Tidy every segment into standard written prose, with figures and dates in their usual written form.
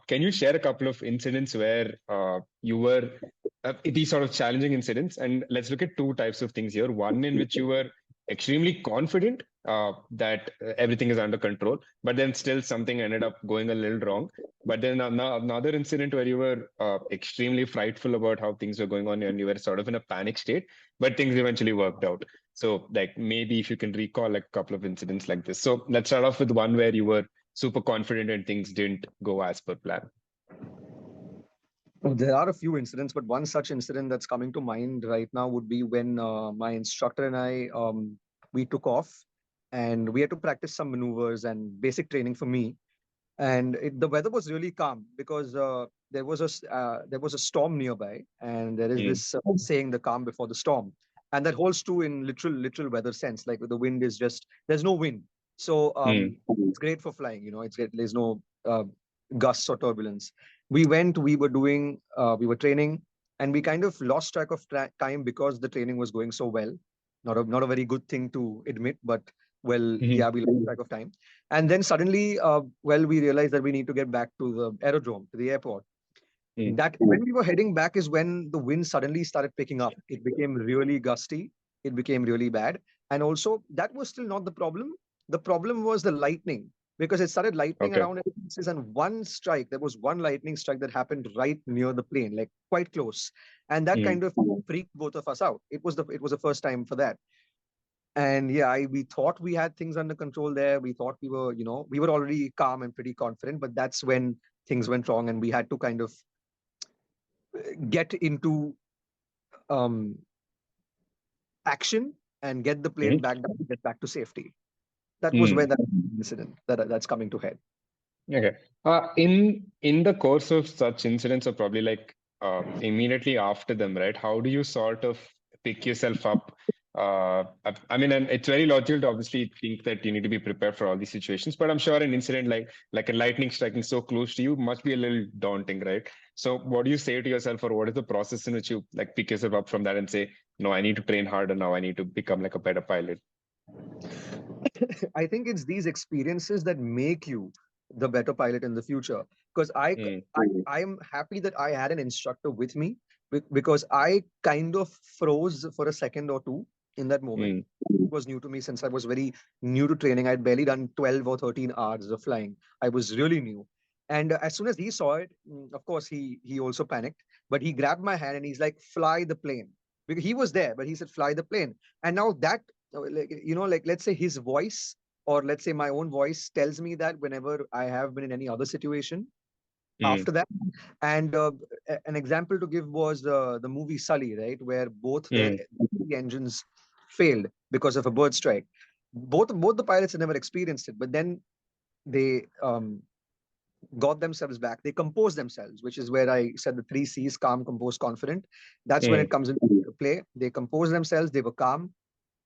Can you share a couple of incidents where you were these sort of challenging incidents? And let's look at two types of things here. One in which you were extremely confident that everything is under control, but then still something ended up going a little wrong. But then another incident where you were extremely frightful about how things were going on and you were sort of in a panic state, but things eventually worked out. So, like, maybe if you can recall a couple of incidents like this. So let's start off with one where you were super confident and things didn't go as per plan. Well, there are a few incidents, but one such incident that's coming to mind right now would be when my instructor and I we took off, and we had to practice some maneuvers and basic training for me. And the weather was really calm because there was a storm nearby, and there is Mm, this saying, "The calm before the storm," and that holds true in literal weather sense. Like the wind is just there's no wind, so mm, it's great for flying. It's great. There's no gusts or turbulence. We were training, and we kind of lost track of time because the training was going so well. Not a very good thing to admit, but well, mm, yeah, we lost track of time. And then suddenly, we realized that we need to get back to the aerodrome, to the airport. mm, That when we were heading back is when the wind suddenly started picking up. It became really gusty. It became really bad. And also, that was still not the problem. The problem was the lightning, because it started lightning okay. around places, and there was one lightning strike that happened right near the plane, like quite close. And that Mm, kind of freaked both of us out. It was the first time for that. And yeah, we thought we had things under control there. We thought we were already calm and pretty confident, but that's when things went wrong, and we had to kind of get into um, action and get the plane mm, back down, get back to safety. That was where mm. that incident that's coming to head. Okay. In the course of such incidents, or probably like immediately after them, right? How do you sort of pick yourself up? I mean, and it's very logical to obviously think that you need to be prepared for all these situations, but I'm sure an incident like a lightning striking so close to you must be a little daunting, right? So, what do you say to yourself, or what is the process in which you like pick yourself up from that and say, no, I need to train harder now. I need to become like a better pilot. I think it's these experiences that make you the better pilot in the future. Because Mm, I'm happy that I had an instructor with me, because I kind of froze for a second or two in that moment. mm, It was new to me since I was very new to training. I'd barely done 12 or 13 hours of flying. I was really new. And as soon as he saw it, of course, he also panicked, but he grabbed my hand and he's like, "Fly the plane." Because he was there, but he said, "Fly the plane." And now that, like let's say his voice, or let's say my own voice, tells me that whenever I have been in any other situation mm, after that. And an example to give was the movie Sully, right, where both their mm, engines failed because of a bird strike. Both the pilots had never experienced it, but then they got themselves back. They composed themselves, which is where I said the three C's: calm, composed, confident. That's when it mm, comes into play. They composed themselves, they were calm,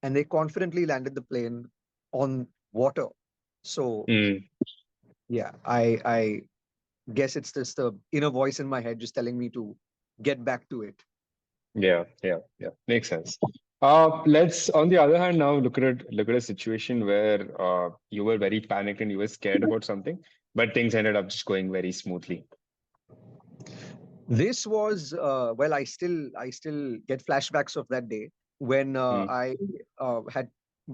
and they confidently landed the plane on water. So mm. yeah, I guess it's just the inner voice in my head just telling me to get back to it. Yeah. Makes sense. Let's, on the other hand, now look at a situation where you were very panicked and you were scared about something, but things ended up just going very smoothly. This was I still get flashbacks of that day when Mm, I had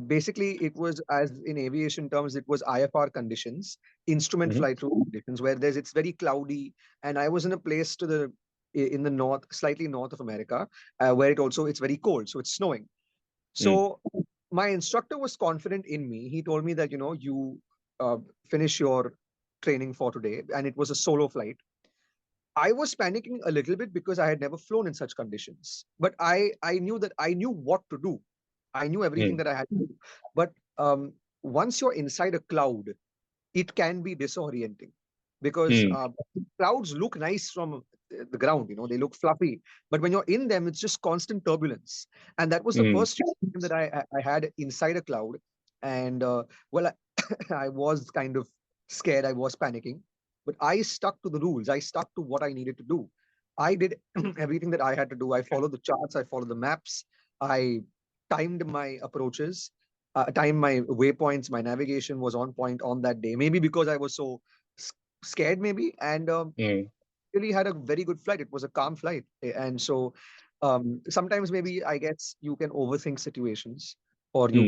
basically, it was, as in aviation terms, it was IFR conditions, instrument mm, flight rule conditions, where it's very cloudy, and I was in a place in the north, slightly north of America, where it's very cold, so it's snowing. mm, So my instructor was confident in me. He told me that you uh, finish your training for today, and it was a solo flight. I was panicking a little bit because I had never flown in such conditions. But I knew that I knew what to do. I knew everything mm, that I had to do. But once you're inside a cloud, it can be disorienting, because mm, clouds look nice from the ground. They look fluffy. But when you're in them, it's just constant turbulence. And that was the mm, first time that I had inside a cloud. And well, I was kind of scared. I was panicking, but I stuck to the rules. I stuck to what I needed to do. I did everything that I had to do. I followed the charts. I followed the maps. I timed my approaches, timed my waypoints. My navigation was on point on that day. Maybe because I was scared maybe, and really had a very good flight. It was a calm flight, and so sometimes maybe I guess you can overthink situations, or you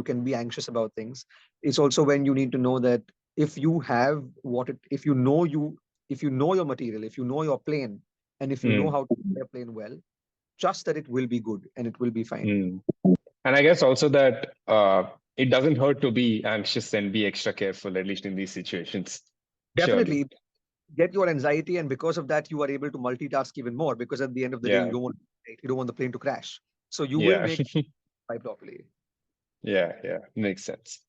can be anxious about things. It's also when you need to know that if you have if you know if you know your material, if you know your plane, and if you know Mm. how to fly a plane well, trust that it will be good and it will be fine. Mm. And I guess also that it doesn't hurt to be anxious and be extra careful, at least in these situations. Surely. Definitely get your anxiety, and because of that, you are able to multitask even more. Because at the end of the day, Yeah. you don't want the plane to crash, so you will Yeah. make fly properly. Yeah. Yeah. Makes sense.